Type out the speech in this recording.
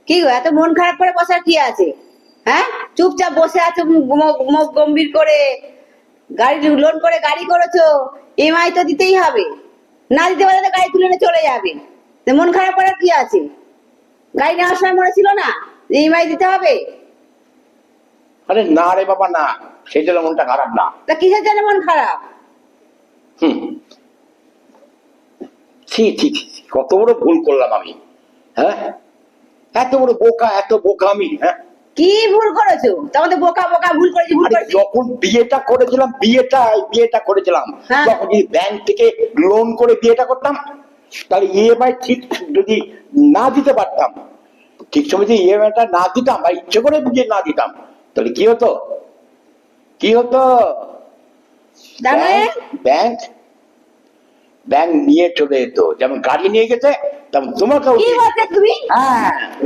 কি গো, এত মন খারাপ করে বসার কি আছে? হ্যাঁ, চুপচাপ বসে আছো, মুখ গম্ভীর করে। গাড়ি লোন করে গাড়ি করেছো, ইএমআই তো দিতেই হবে। না দিতে পারলে তো গাড়ি তুলে নিয়ে চলে যাবে। তো মন খারাপ করার কি আছে? গাড়ি নেওয়ার সময় মনে ছিল না ইএমআই দিতে হবে? আরে না রে বাবা না, সেই জন্য মনটা খারাপ না। তা কিসের জন্য মন খারাপ? হুম, ছি ছি ছি ছি, কত বড় ভুল করলাম আমি। হ্যাঁ, এত বড় বোকা, এত বোকা আমি। হ্যাঁ, কি ভুল করেছো? তোমাদের বোকা বোকা ভুল করেছি, ভুল আরে করেছি। যখন বিয়েটা করেছিলাম, হ্যাঁ। তখন যদি ব্যাংক থেকে লোন করে বিয়েটা করতাম, তাহলে ইএমআই ঠিক যদি না দিতে পারতাম, ঠিক সময় যদি ইএমআইটা না দিতাম বা ইচ্ছে করে বুঝে না দিতাম, তাহলে কি হতো? কি হতো? তাহলে ব্যাংক ব্যাংক নিয়ে চলে যেত, যেমন গাড়ি নিয়ে গেছে তেমন তোমাকেও কি বলতে তুমি? হ্যাঁ